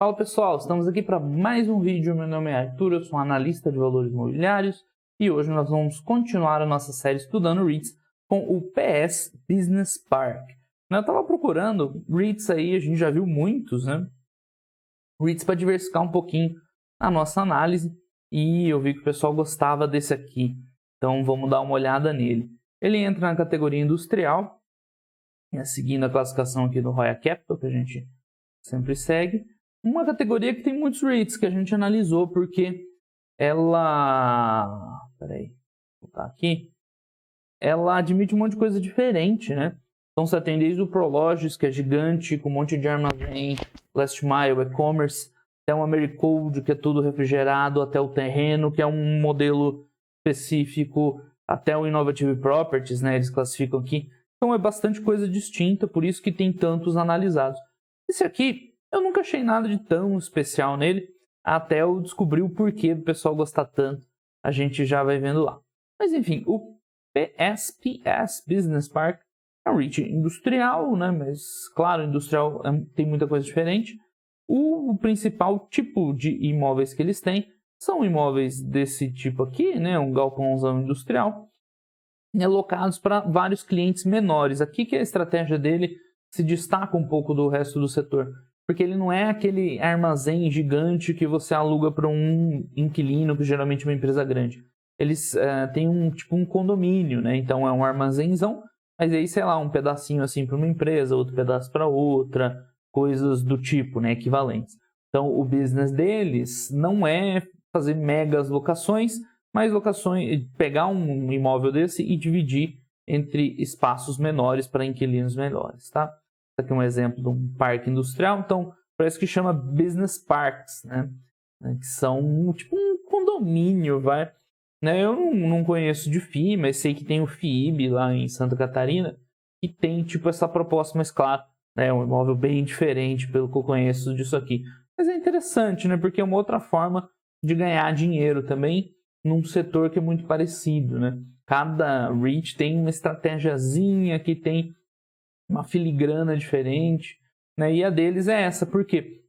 Fala pessoal, estamos aqui para mais um vídeo. Meu nome é Arthur, eu sou um analista de valores imobiliários e hoje nós vamos continuar a nossa série estudando REITs com o PS Business Park. Eu estava procurando REITs aí, a gente já viu muitos, né? REITs para diversificar um pouquinho a nossa análise e eu vi que o pessoal gostava desse aqui, então vamos dar uma olhada nele. Ele entra na categoria industrial, seguindo a classificação aqui do Roya Capital, que a gente sempre segue. Uma categoria que tem muitos REITs que a gente analisou, porque ela... Peraí, vou botar aqui. Ela admite um monte de coisa diferente, né? Então você tem desde o Prologis, que é gigante, com um monte de armazém, Last Mile, e-commerce, até o Americold, que é tudo refrigerado, até o terreno, que é um modelo específico, até o Innovative Properties, né? Eles classificam aqui. Então é bastante coisa distinta, por isso que tem tantos analisados. Esse aqui, eu nunca achei nada de tão especial nele, até eu descobrir o porquê do pessoal gostar tanto. A gente já vai vendo lá. Mas enfim, o PS Business Park é um REIT industrial, né? Mas claro, industrial tem muita coisa diferente. O principal tipo de imóveis que eles têm são imóveis desse tipo aqui, né? Um galpãozão industrial, alocados para vários clientes menores. Aqui que a estratégia dele se destaca um pouco do resto do setor, porque ele não é aquele armazém gigante que você aluga para um inquilino, que geralmente é uma empresa grande. Eles têm um condomínio, né? Então é um armazénzão, mas aí, sei lá, um pedacinho assim para uma empresa, outro pedaço para outra, coisas do tipo, né? Equivalentes. Então o business deles não é fazer megas locações, mas locações, pegar um imóvel desse e dividir entre espaços menores para inquilinos menores, tá? Aqui um exemplo de um parque industrial, então parece que chama Business Parks, né? Que são tipo um condomínio, vai. Né? Eu não conheço de FII, mas sei que tem o FIIB lá em Santa Catarina, que tem tipo essa proposta, mas claro, é um imóvel bem diferente pelo que eu conheço disso aqui. Mas é interessante, né? Porque é uma outra forma de ganhar dinheiro também num setor que é muito parecido, né? Cada REIT tem uma estratégiazinha que tem uma filigrana diferente, né? E a deles é essa, porque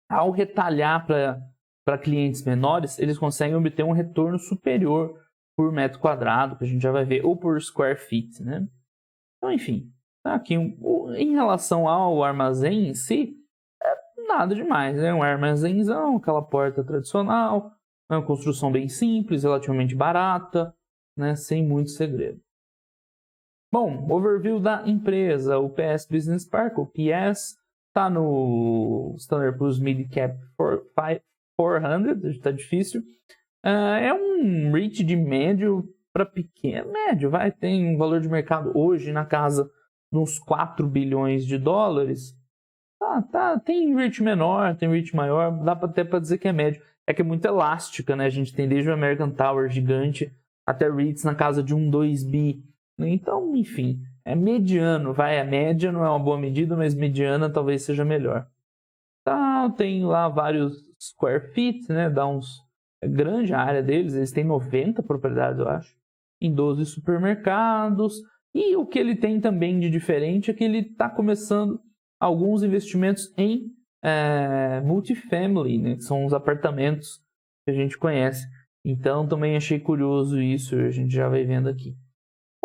ao retalhar para clientes menores, eles conseguem obter um retorno superior por metro quadrado, que a gente já vai ver, ou por square feet, né? Então, enfim, aqui em relação ao armazém em si, é nada demais, né? Um armazénzão, aquela porta tradicional, uma construção bem simples, relativamente barata, né? Sem muito segredo. Bom, overview da empresa, o PS Business Park, o PS, está no Standard Poor's Mid Cap 400, está difícil. É um REIT de médio para pequeno, médio, tem um valor de mercado hoje na casa de uns 4 bilhões de dólares. Tem REIT menor, tem REIT maior, dá até para dizer que é médio. É que é muito elástica, né? A gente tem desde o American Tower gigante até REITs na casa de 2 bi. Então, enfim, é mediano, a média não é uma boa medida, mas mediana talvez seja melhor. Tem lá vários square feet, né? É grande a área deles, eles têm 90 propriedades, eu acho, em 12 supermercados. E o que ele tem também de diferente é que ele está começando alguns investimentos em multifamily, né? Que são os apartamentos que a gente conhece. Então, também achei curioso isso, a gente já vai vendo aqui.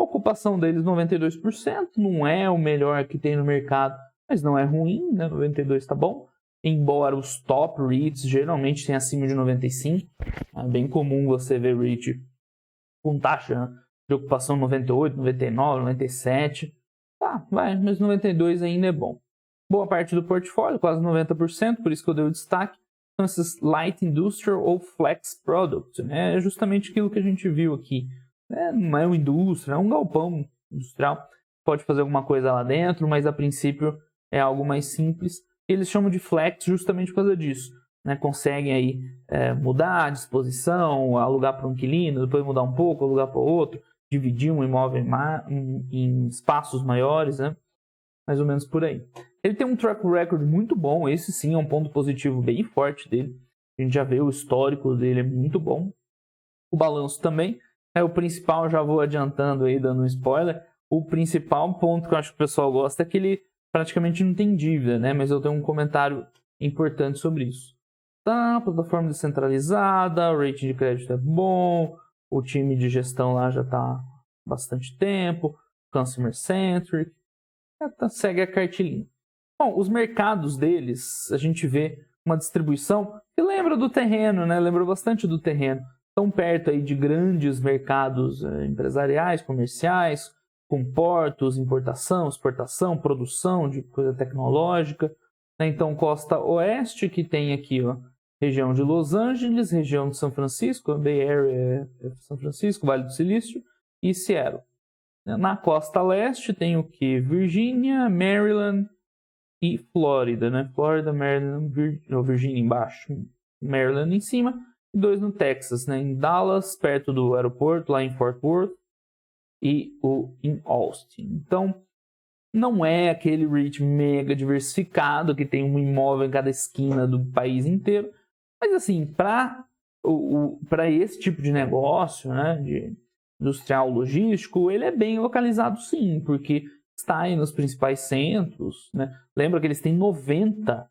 A ocupação deles 92%, não é o melhor que tem no mercado, mas não é ruim, né? 92% está bom. Embora os top REITs geralmente tenham acima de 95%, é bem comum você ver REIT com taxa de ocupação 98%, 99%, 97%. Mas 92% ainda é bom. Boa parte do portfólio, quase 90%, por isso que eu dei o destaque, são esses Light Industrial ou Flex Products, né? É justamente aquilo que a gente viu aqui. Não é uma indústria, é um galpão industrial. Pode fazer alguma coisa lá dentro, mas a princípio é algo mais simples. Eles chamam de flex justamente por causa disso, né? Conseguem aí mudar a disposição, alugar para um inquilino, depois mudar um pouco, alugar para outro, dividir um imóvel em espaços maiores, né? Mais ou menos por aí. Ele tem um track record muito bom, esse sim é um ponto positivo bem forte dele. A gente já vê o histórico dele, é muito bom. O balanço também. O principal, já vou adiantando aí, dando um spoiler, o principal ponto que eu acho que o pessoal gosta é que ele praticamente não tem dívida, né? Mas eu tenho um comentário importante sobre isso. Tá, plataforma descentralizada, o rating de crédito é bom, o time de gestão lá já está há bastante tempo, consumer centric, segue a cartilinha. Bom, os mercados deles, a gente vê uma distribuição que lembra do terreno, né? Lembra bastante do terreno. Estão perto aí de grandes mercados empresariais, comerciais, com portos, importação, exportação, produção de coisa tecnológica. Né? Então, costa oeste, que tem aqui, ó, região de Los Angeles, região de São Francisco, Bay Area é São Francisco, Vale do Silício e Seattle. Na costa leste tem o que? Virgínia, Maryland e Flórida, né? Flórida, Maryland, Virgínia embaixo, Maryland em cima, e 2 no Texas, né? Em Dallas, perto do aeroporto, lá em Fort Worth, e em Austin. Então, não é aquele REIT mega diversificado, que tem um imóvel em cada esquina do país inteiro, mas assim, para esse tipo de negócio, né, de industrial logístico, ele é bem localizado sim, porque está aí nos principais centros, né? Lembra que eles têm 90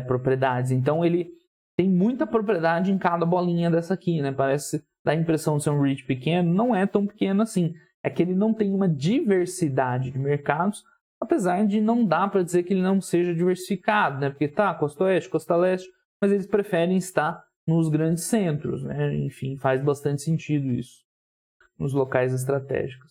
propriedades, então ele tem muita propriedade em cada bolinha dessa aqui, né? Parece dar a impressão de ser um REIT pequeno, não é tão pequeno assim. É que ele não tem uma diversidade de mercados, apesar de não dar para dizer que ele não seja diversificado, né? Porque tá, costa oeste, costa leste, mas eles preferem estar nos grandes centros, né? Enfim, faz bastante sentido isso, nos locais estratégicos.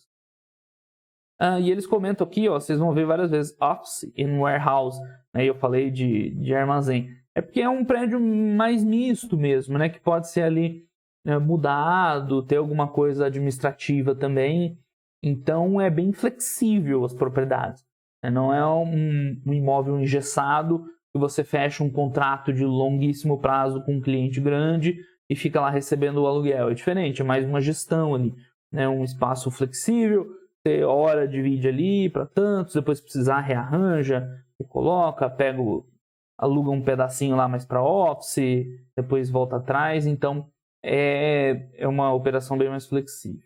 E eles comentam aqui, ó, vocês vão ver várias vezes, office and warehouse, né? Eu falei de armazém. É porque é um prédio mais misto mesmo, né? Que pode ser ali mudado, ter alguma coisa administrativa também. Então, é bem flexível as propriedades. Não é um imóvel engessado que você fecha um contrato de longuíssimo prazo com um cliente grande e fica lá recebendo o aluguel. É diferente, é mais uma gestão ali, né? Um espaço flexível, você hora divide ali para tantos, depois precisar rearranja, coloca, aluga um pedacinho lá mais para office, depois volta atrás. Então, é uma operação bem mais flexível.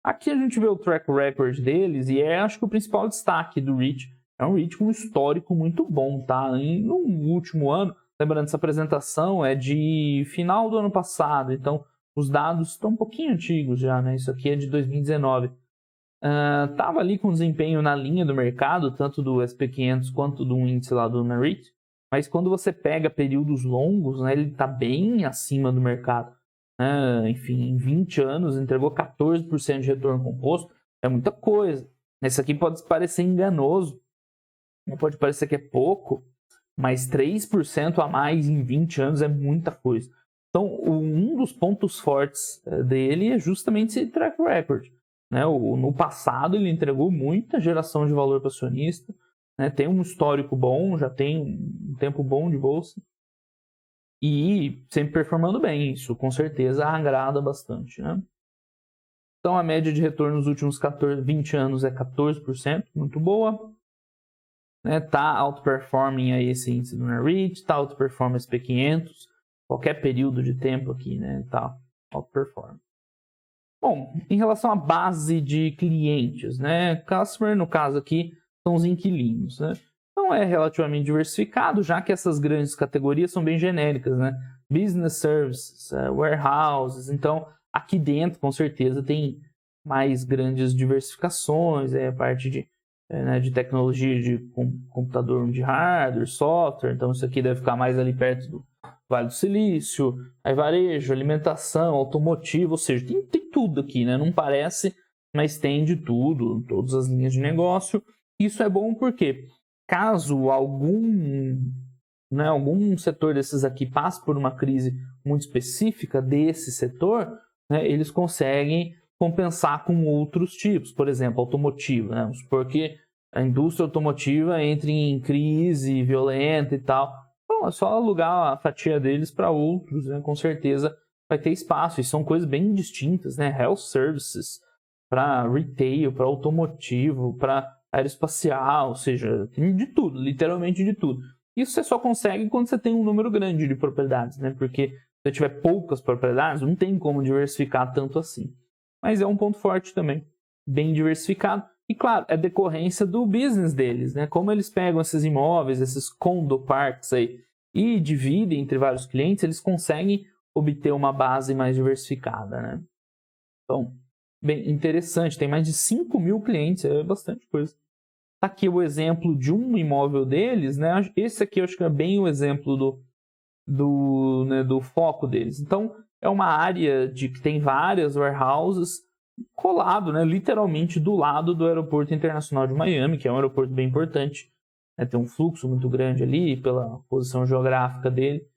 Aqui a gente vê o track record deles e acho que o principal destaque do REIT é um REIT com um histórico muito bom, tá? No último ano, lembrando, essa apresentação é de final do ano passado, então os dados estão um pouquinho antigos já, né? Isso aqui é de 2019. Tava ali com desempenho na linha do mercado, tanto do SP500 quanto do índice lá do NAREIT, mas quando você pega períodos longos, né, ele está bem acima do mercado. Enfim, em 20 anos entregou 14% de retorno composto, é muita coisa. Esse aqui pode parecer enganoso, pode parecer que é pouco, mas 3% a mais em 20 anos é muita coisa. Então, um dos pontos fortes dele é justamente esse track record. Né? No passado ele entregou muita geração de valor para o acionista, né? Tem um histórico bom, já tem um tempo bom de bolsa e sempre performando bem. Isso com certeza agrada bastante. Né? Então a média de retorno nos últimos 20 anos é 14%, muito boa. Né? Tá outperforming aí esse índice do NAREIT, tá outperforming SP500, qualquer período de tempo aqui, né? Tá outperforming. Bom, em relação à base de clientes, né? Customer, no caso aqui, são os inquilinos, né? Então é relativamente diversificado, já que essas grandes categorias são bem genéricas, né? Business services, warehouses. Então, aqui dentro, com certeza, tem mais grandes diversificações, a parte de tecnologia de computador, de hardware, software. Então, isso aqui deve ficar mais ali perto do Vale do Silício, aí varejo, alimentação, automotivo, ou seja, tem tudo aqui, né? Não parece, mas tem de tudo, todas as linhas de negócio. Isso é bom porque caso algum setor desses aqui passe por uma crise muito específica desse setor, né, eles conseguem compensar com outros tipos, por exemplo, automotivo, né? Vamos supor que a indústria automotiva entre em crise violenta e tal. Bom, é só alugar a fatia deles para outros, né? Com certeza vai ter espaço. E são coisas bem distintas, né? Health services, para retail, para automotivo, para aeroespacial, ou seja, tem de tudo, literalmente de tudo. Isso você só consegue quando você tem um número grande de propriedades, né? Porque se você tiver poucas propriedades, não tem como diversificar tanto assim. Mas é um ponto forte também, bem diversificado. E claro, é decorrência do business deles, né? Como eles pegam esses imóveis, esses condo parks aí, e dividem entre vários clientes, eles conseguem obter uma base mais diversificada, né? Então, bem interessante, tem mais de 5 mil clientes, é bastante coisa. Tá aqui o exemplo de um imóvel deles, né? Esse aqui eu acho que é bem o exemplo do foco deles. Então, é uma área que tem várias warehouses colado, né? Literalmente do lado do Aeroporto Internacional de Miami, que é um aeroporto bem importante, né? Tem um fluxo muito grande ali pela posição geográfica dele.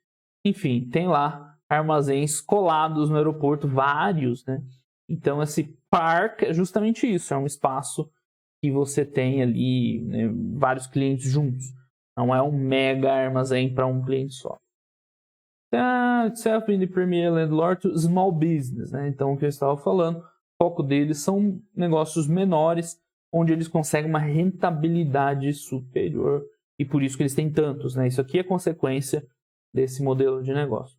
Enfim, tem lá armazéns colados no aeroporto, vários, né? Então, esse parque é justamente isso, é um espaço que você tem ali, né, vários clientes juntos. Não é um mega armazém para um cliente só. Itself in the premier landlord to small business, né? Então, o que eu estava falando, o foco deles são negócios menores, onde eles conseguem uma rentabilidade superior, e por isso que eles têm tantos, né? Isso aqui é consequência desse modelo de negócio.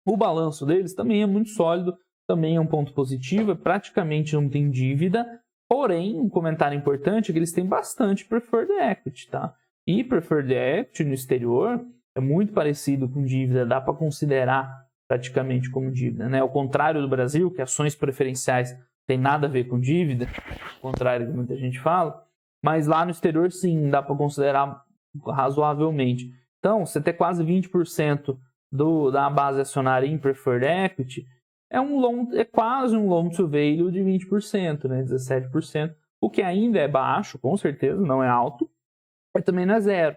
O balanço deles também é muito sólido, também é um ponto positivo, praticamente não tem dívida, porém, um comentário importante é que eles têm bastante preferred equity, tá? E preferred equity no exterior é muito parecido com dívida, dá para considerar praticamente como dívida, né? Ao contrário do Brasil, que ações preferenciais tem nada a ver com dívida, ao contrário do que muita gente fala, mas lá no exterior sim, dá para considerar razoavelmente. Então, você ter quase 20% da base acionária em preferred equity é quase um loan to value de 20%, né? 17%, o que ainda é baixo, com certeza, não é alto, mas também não é zero.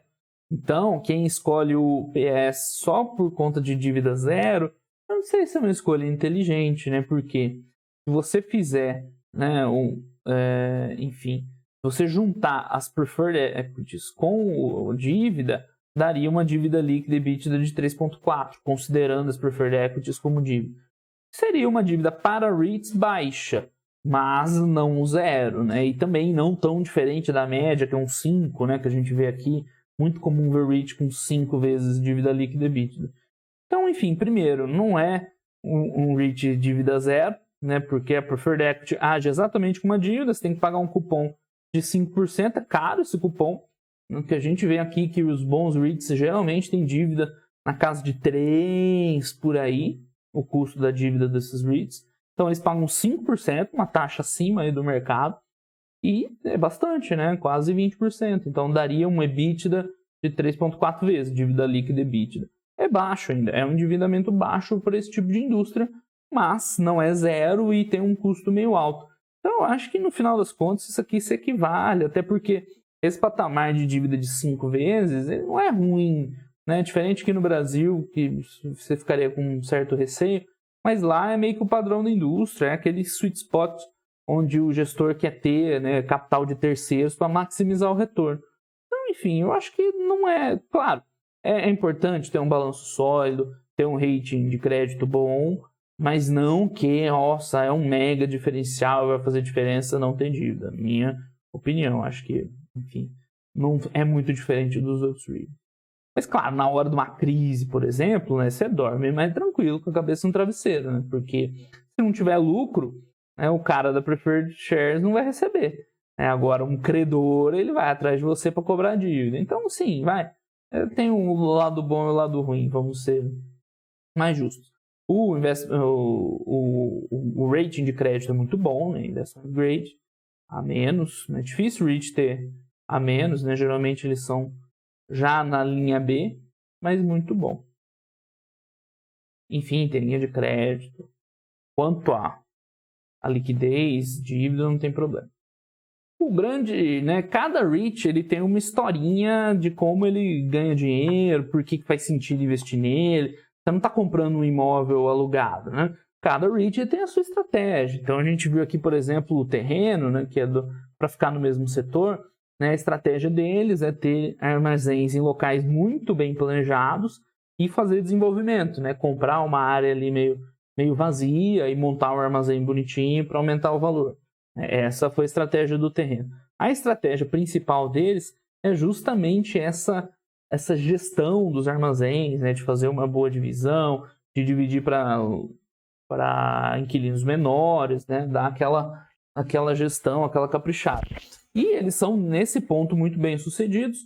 Então, quem escolhe o PS só por conta de dívida zero, eu não sei se é uma escolha inteligente, né? Porque se você fizer, né, enfim, se você juntar as preferred equities com dívida, daria uma dívida líquida EBITDA de 3,4, considerando as preferred equities como dívida. Seria uma dívida para REITs baixa, mas não zero, né? E também não tão diferente da média, que é um 5, né? Que a gente vê aqui, muito comum ver REIT com 5 vezes dívida líquida EBITDA. Então, enfim, primeiro, não é um REIT dívida zero, né? Porque a Preferred Equity age exatamente como uma dívida, você tem que pagar um cupom de 5%, é caro esse cupom. O que a gente vê aqui que os bons REITs geralmente têm dívida na casa de 3 por aí, o custo da dívida desses REITs. Então, eles pagam 5%, uma taxa acima aí do mercado, e é bastante, né? Quase 20%. Então, daria um EBITDA de 3,4 vezes, dívida líquida EBITDA. É baixo ainda, é um endividamento baixo para esse tipo de indústria, mas não é zero e tem um custo meio alto. Então, eu acho que no final das contas isso aqui se equivale, até porque esse patamar de dívida de 5 vezes ele não é ruim, né? Diferente que no Brasil, que você ficaria com um certo receio, mas lá é meio que o padrão da indústria, é aquele sweet spot onde o gestor quer ter, né, capital de terceiros para maximizar o retorno. Então, enfim, eu acho que não é... Claro, é importante ter um balanço sólido, ter um rating de crédito bom, mas não que, nossa, é um mega diferencial, vai fazer diferença não ter dívida. Minha opinião, acho que, enfim, não é muito diferente dos outros REITs. Mas, claro, na hora de uma crise, por exemplo, né, você dorme mais tranquilo com a cabeça no travesseiro, né? Porque se não tiver lucro, né, o cara da Preferred Shares não vai receber. Agora, um credor, ele vai atrás de você para cobrar dívida. Então, sim, vai. Tem um lado bom e um lado ruim, vamos ser mais justos. O rating de crédito é muito bom, né? Investment grade, A-, né? É difícil o REIT ter A-, né? Geralmente eles são já na linha B, mas muito bom. Enfim, tem linha de crédito. Quanto a liquidez, dívida, não tem problema. O grande, né, cada REIT ele tem uma historinha de como ele ganha dinheiro, por que faz sentido investir nele. Você não está comprando um imóvel alugado, né? Cada REIT tem a sua estratégia. Então a gente viu aqui, por exemplo, o Terreno, né, que é para ficar no mesmo setor. Né, a estratégia deles é ter armazéns em locais muito bem planejados e fazer desenvolvimento, né? Comprar uma área ali meio vazia e montar um armazém bonitinho para aumentar o valor. Essa foi a estratégia do Terreno. A estratégia principal deles é justamente essa gestão dos armazéns, né? De fazer uma boa divisão, de dividir para inquilinos menores, né? Dar aquela gestão, aquela caprichada. E eles são, nesse ponto, muito bem sucedidos.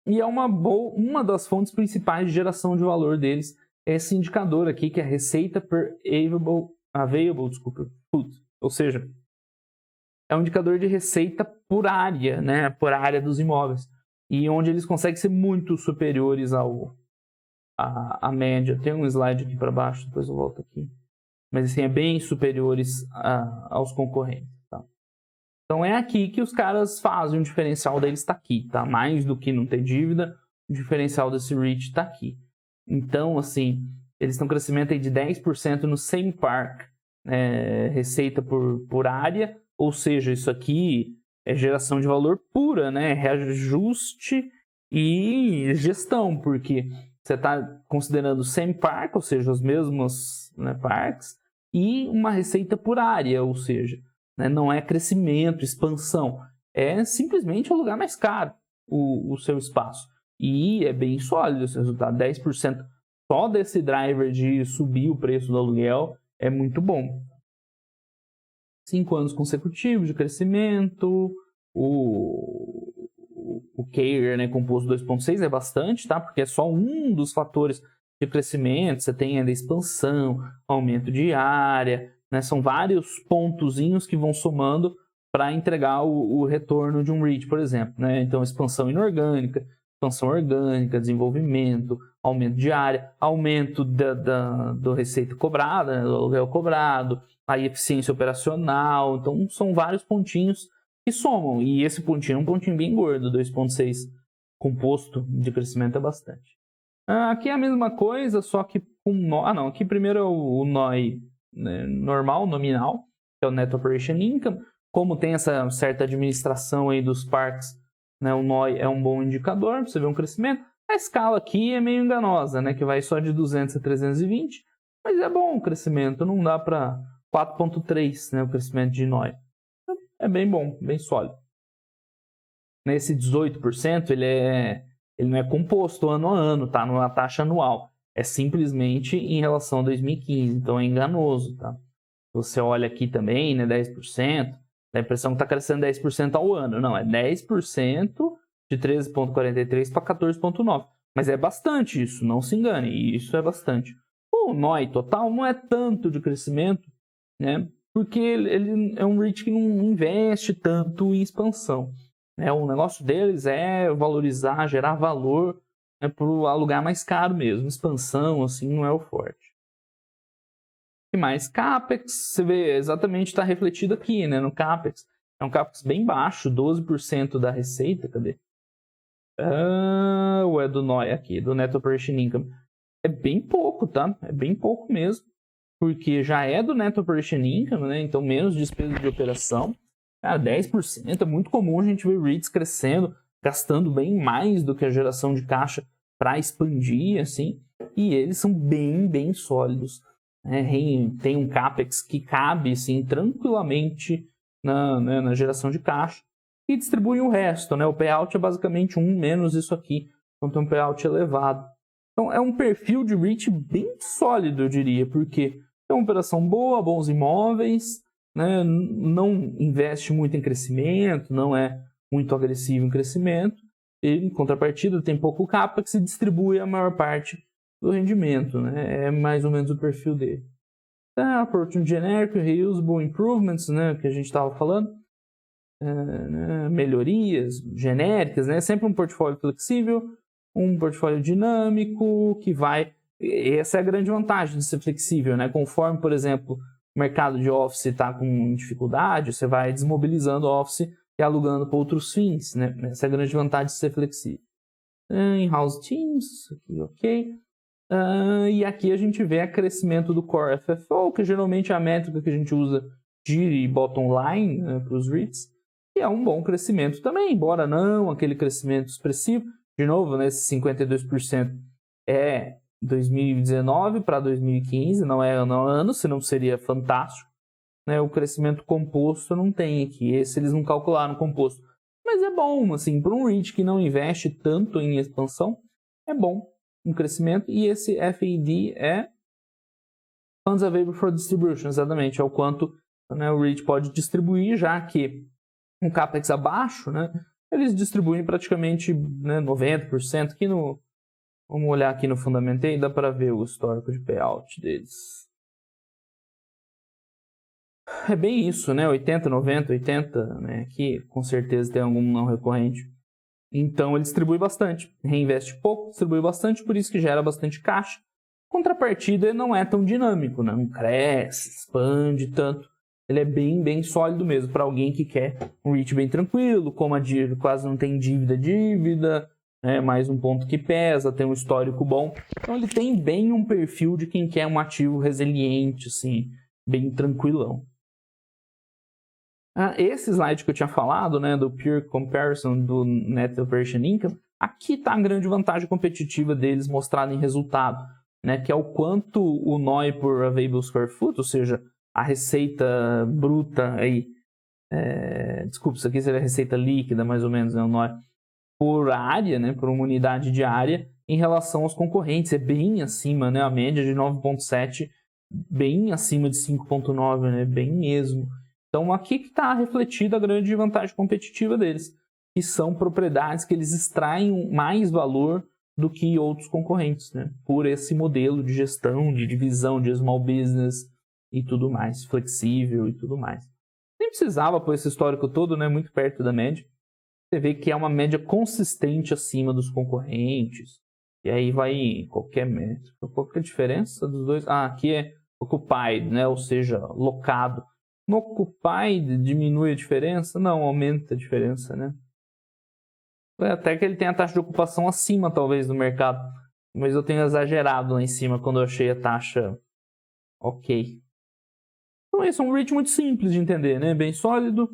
E é uma das fontes principais de geração de valor deles, é esse indicador aqui, que é a receita per available foot. Ou seja, é um indicador de receita por área, né? Por área dos imóveis. E onde eles conseguem ser muito superiores à média. Tem um slide aqui para baixo, depois eu volto aqui. Mas assim, é bem superiores aos concorrentes. Tá? Então é aqui que os caras fazem, o diferencial deles está aqui. Tá? Mais do que não ter dívida, o diferencial desse REIT está aqui. Então, assim, eles estão crescimento aí de 10% no same park, receita por área. Ou seja, isso aqui é geração de valor pura, né? Reajuste e gestão, porque você está considerando same park, ou seja, os mesmos, né, parques, e uma receita por área, ou seja, né, não é crescimento, expansão, é simplesmente alugar mais caro o seu espaço. E é bem sólido esse resultado, 10% só desse driver de subir o preço do aluguel é muito bom. 5 anos consecutivos de crescimento, o CAGR, né, composto 2,6 é bastante, tá? Porque é só um dos fatores de crescimento. Você tem ainda expansão, aumento de área, né? São vários pontozinhos que vão somando para entregar o retorno de um REIT, por exemplo, né? Então, expansão inorgânica, expansão orgânica, desenvolvimento, aumento de área, aumento do receita cobrada, né, do aluguel cobrado, a eficiência operacional. Então, são vários pontinhos que somam. E esse pontinho é um pontinho bem gordo, 2,6 composto de crescimento é bastante. Aqui é a mesma coisa, só que com NOI. Não, aqui primeiro é o NOI, né, normal, nominal, que é o Net Operation Income. Como tem essa certa administração aí dos parques, né, o NOI é um bom indicador, você vê um crescimento. A escala aqui é meio enganosa, né, que vai só de 200 a 320, mas é bom o crescimento, não dá para 4,3, né, o crescimento de NOI. É bem bom, bem sólido. Nesse 18%, ele não é composto ano a ano, tá? Não é a taxa anual. É simplesmente em relação a 2015, então é enganoso, tá? Você olha aqui também, né, 10%, dá a impressão que está crescendo 10% ao ano. Não, é 10% de 13,43 para 14,9. Mas é bastante isso, não se engane, isso é bastante. O NOI total não é tanto de crescimento, né? Porque ele é um REIT que não investe tanto em expansão. Né? O negócio deles é valorizar, gerar valor, né, para alugar mais caro mesmo. Expansão, assim, não é o forte. E mais CAPEX, você vê exatamente, está refletido aqui, né, no CAPEX. É um CAPEX bem baixo, 12% da receita, cadê? Ou é do NOI aqui, do Net Operation Income. É bem pouco, tá? É bem pouco mesmo. Porque já é do Net Operation Income, né? Então menos despesa de operação. Cara, 10% é muito comum a gente ver REITs crescendo, gastando bem mais do que a geração de caixa para expandir, assim. E eles são bem, bem sólidos. Né? Tem um CAPEX que cabe, assim, tranquilamente na geração de caixa. E distribui o resto, né? O payout é basicamente 1 menos isso aqui. Então tem um payout elevado. Então é um perfil de REIT bem sólido, eu diria, porque é uma operação boa, bons imóveis, né? Não investe muito em crescimento, não é muito agressivo em crescimento, e, em contrapartida, tem pouco CAPEX e distribui a maior parte do rendimento. Né? É mais ou menos o perfil dele. Opportunity genérico, reusable improvements, né? Que a gente estava falando, né? Melhorias genéricas, né? Sempre um portfólio flexível, um portfólio dinâmico que vai... Essa é a grande vantagem de ser flexível, né? Conforme, por exemplo, o mercado de office está com dificuldade, você vai desmobilizando o office e alugando para outros fins, né? Essa é a grande vantagem de ser flexível. In-house teams, aqui, ok. E aqui a gente vê o crescimento do Core FFO, que geralmente é a métrica que a gente usa de bottom line, né, para os REITs, e é um bom crescimento também, embora não aquele crescimento expressivo. De novo, né, esse 52% é 2019 para 2015, não é ano a ano, senão seria fantástico. Né? O crescimento composto não tem aqui, esse eles não calcularam composto. Mas é bom, assim, para um REIT que não investe tanto em expansão, é bom um crescimento. E esse FAD é Funds Available for Distribution, exatamente, é o quanto, né, o REIT pode distribuir, já que um CAPEX abaixo, né, eles distribuem praticamente, né, 90%. Vamos olhar aqui no Fundamentei, dá para ver o histórico de payout deles. É bem isso, né? 80, 90, 80, né? Aqui com certeza tem algum não recorrente. Então ele distribui bastante, reinveste pouco, distribui bastante, por isso que gera bastante caixa. Contrapartida, ele não é tão dinâmico, né? Não cresce, expande tanto. Ele é bem sólido mesmo para alguém que quer um REIT bem tranquilo, como a dívida quase não tem dívida, né? Mais um ponto que pesa, tem um histórico bom. Então ele tem bem um perfil de quem quer um ativo resiliente, assim, bem tranquilão. Esse slide que eu tinha falado, né, do Peer Comparison do Net Operation Income, aqui está a grande vantagem competitiva deles mostrada em resultado, né, que é o quanto o NOI por Available Square Foot, ou seja, a receita bruta, aí, desculpa, isso aqui seria a receita líquida, mais ou menos, né, o NOI, por área, né, por uma unidade de área, em relação aos concorrentes. É bem acima, né, a média de 9,7, bem acima de 5,9, né, bem mesmo. Então aqui que está refletida a grande vantagem competitiva deles, que são propriedades que eles extraem mais valor do que outros concorrentes, né? Por esse modelo de gestão, de divisão de small business e tudo mais, flexível e tudo mais. Nem precisava pôr esse histórico todo, né? Muito perto da média. Você vê que é uma média consistente acima dos concorrentes. E aí vai qualquer média. Qual que é a diferença dos dois? Aqui é occupied, né? Ou seja, locado. No Occupied diminui a diferença? Não, aumenta a diferença, né? Até que ele tem a taxa de ocupação acima, talvez, do mercado. Mas eu tenho exagerado lá em cima quando eu achei a taxa ok. Então esse é um REIT muito simples de entender, né? Bem sólido,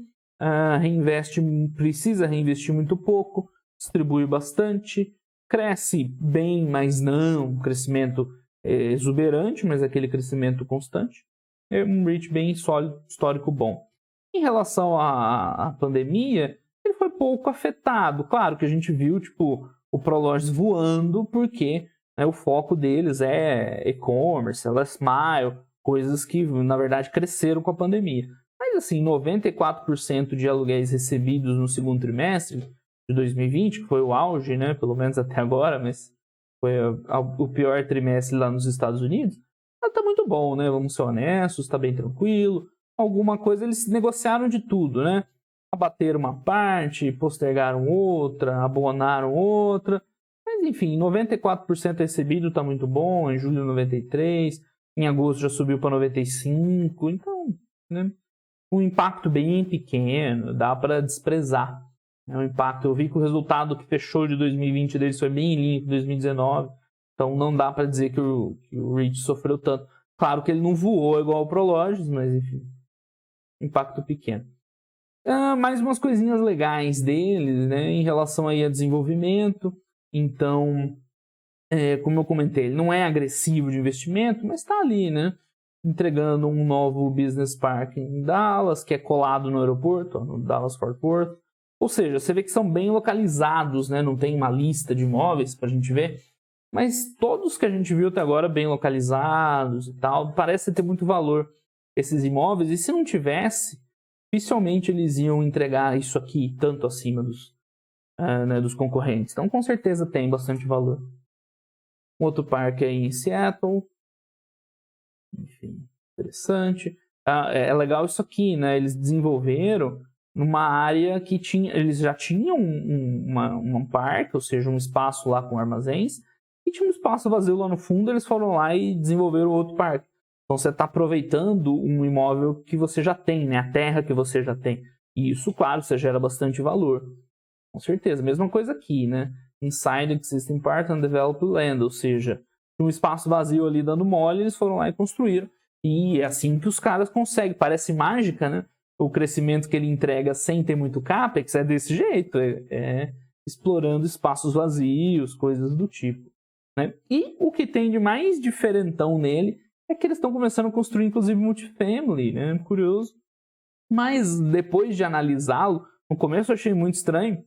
precisa reinvestir muito pouco, distribui bastante, cresce bem, mas não um crescimento exuberante, mas aquele crescimento constante. É um REIT bem sólido, histórico bom. Em relação à pandemia, ele foi pouco afetado. Claro que a gente viu tipo, o Prologis voando, porque o foco deles é e-commerce, last mile, coisas que, na verdade, cresceram com a pandemia. Mas, assim, 94% de aluguéis recebidos no segundo trimestre de 2020, que foi o auge, né, pelo menos até agora, mas foi o pior trimestre lá nos Estados Unidos, tá muito bom, né? Vamos ser honestos, tá bem tranquilo. Alguma coisa, eles negociaram de tudo, né? Abateram uma parte, postergaram outra, abonaram outra. Mas, enfim, 94% recebido tá muito bom. Em julho, 93%. Em agosto já subiu para 95%. Então, né? Um impacto bem pequeno, dá para desprezar. É um impacto. Eu vi que o resultado que fechou de 2020 deles foi bem limpo, 2019. Então não dá para dizer que o REIT sofreu tanto. Claro que ele não voou igual o Prologis, mas enfim, impacto pequeno. Mais umas coisinhas legais dele, né, em relação aí a desenvolvimento. Então, como eu comentei, ele não é agressivo de investimento, mas está ali, né, entregando um novo business park em Dallas, que é colado no aeroporto, no Dallas Fort Worth. Ou seja, você vê que são bem localizados, né, não tem uma lista de imóveis para a gente ver. Mas todos que a gente viu até agora bem localizados e tal, parece ter muito valor esses imóveis. E se não tivesse, dificilmente eles iam entregar isso aqui tanto acima dos concorrentes. Então, com certeza tem bastante valor. Um outro parque aí em Seattle. Enfim, interessante. É legal isso aqui, né? Eles desenvolveram numa área que eles já tinham um parque, ou seja, um espaço lá com armazéns. E tinha um espaço vazio lá no fundo, eles foram lá e desenvolveram outro parque. Então você está aproveitando um imóvel que você já tem, né? A terra que você já tem. E isso, claro, você gera bastante valor. Com certeza. Mesma coisa aqui, né? Inside Existing Park and Developed Land. Ou seja, um espaço vazio ali dando mole, eles foram lá e construíram. E é assim que os caras conseguem. Parece mágica, né? O crescimento que ele entrega sem ter muito capex é desse jeito. Explorando espaços vazios, coisas do tipo. Né? E o que tem de mais diferentão nele é que eles estão começando a construir, inclusive, multifamily, né? Curioso. Mas depois de analisá-lo, no começo eu achei muito estranho,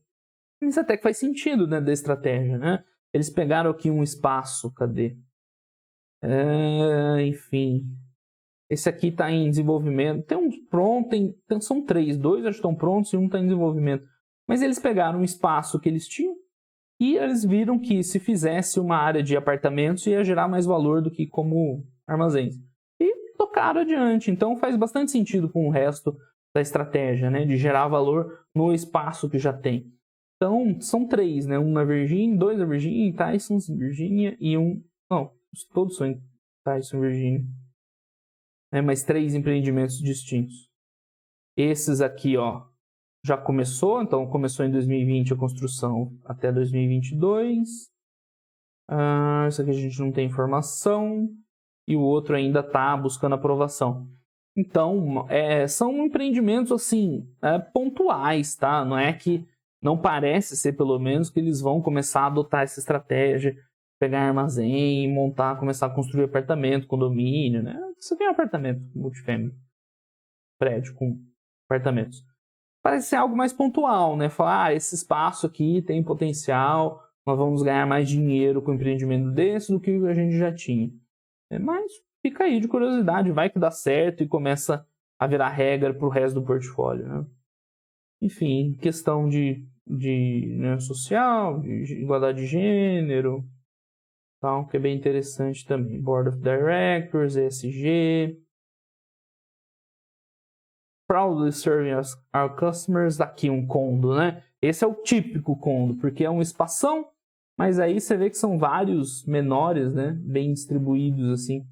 mas até que faz sentido, né, da estratégia, né? Eles pegaram aqui um espaço, cadê? Enfim, esse aqui está em desenvolvimento. Tem uns prontos, são 3, 2 acho que estão prontos e um está em desenvolvimento. Mas eles pegaram um espaço que eles tinham e eles viram que se fizesse uma área de apartamentos ia gerar mais valor do que como armazéns. E tocaram adiante. Então faz bastante sentido com o resto da estratégia, né? De gerar valor no espaço que já tem. Então são 3, né? Um na Virgínia, 2 na Virgínia, Tyson, Virgínia e um... Não, todos são em Tyson, Virgínia. Mas 3 empreendimentos distintos. Esses aqui, ó, já começou, então começou em 2020 a construção até 2022. Isso aqui a gente não tem informação. E o outro ainda está buscando aprovação. Então, são empreendimentos assim, pontuais, tá? Não é que, não parece ser pelo menos que eles vão começar a adotar essa estratégia, pegar armazém, montar, começar a construir apartamento, condomínio, né? Você tem um apartamento multifamily, prédio com apartamentos. Parece ser algo mais pontual, né? Falar, esse espaço aqui tem potencial, nós vamos ganhar mais dinheiro com um empreendimento desse do que a gente já tinha. Mas fica aí de curiosidade, vai que dá certo e começa a virar regra para o resto do portfólio, né? Enfim, questão de né, social, de igualdade de gênero, tal, que é bem interessante também. Board of Directors, ESG. Proudly serving our customers. Aqui um condo, né? Esse é o típico condo, porque é um espação, mas aí você vê que são vários menores, né? Bem distribuídos, assim.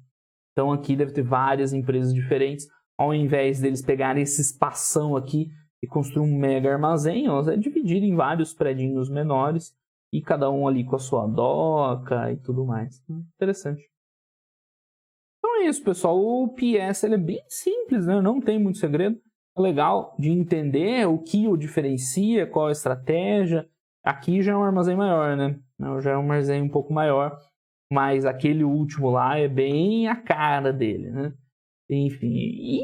Então aqui deve ter várias empresas diferentes. Ao invés deles pegarem esse espação aqui e construir um mega armazém, ó, é dividido em vários predinhos menores e cada um ali com a sua doca e tudo mais. Interessante. Então é isso, pessoal. O PS ele é bem simples, né? Não tem muito segredo. É legal de entender o que o diferencia, qual a estratégia. Aqui já é um armazém maior, né? Já é um armazém um pouco maior. Mas aquele último lá é bem a cara dele, né? Enfim, e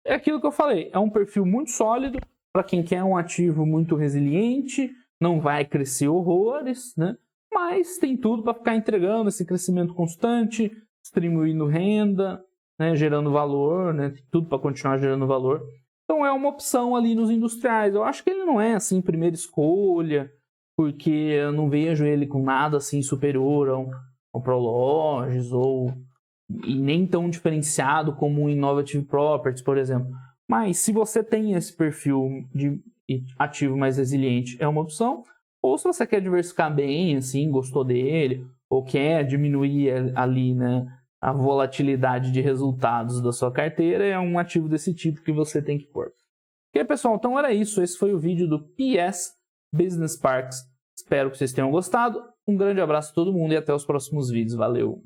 é aquilo que eu falei. É um perfil muito sólido para quem quer um ativo muito resiliente. Não vai crescer horrores, né? Mas tem tudo para ficar entregando esse crescimento constante, distribuindo renda, né? Gerando valor, né? Tem tudo para continuar gerando valor. Então é uma opção ali nos industriais. Eu acho que ele não é assim primeira escolha, porque eu não vejo ele com nada assim superior ao Prologis e nem tão diferenciado como o Innovative Properties, por exemplo. Mas se você tem esse perfil de ativo mais resiliente, é uma opção. Ou se você quer diversificar bem, assim, gostou dele, ou quer diminuir ali, né, a volatilidade de resultados da sua carteira, é um ativo desse tipo que você tem que pôr. Ok, pessoal? Então era isso. Esse foi o vídeo do PS Business Parks. Espero que vocês tenham gostado. Um grande abraço a todo mundo e até os próximos vídeos. Valeu!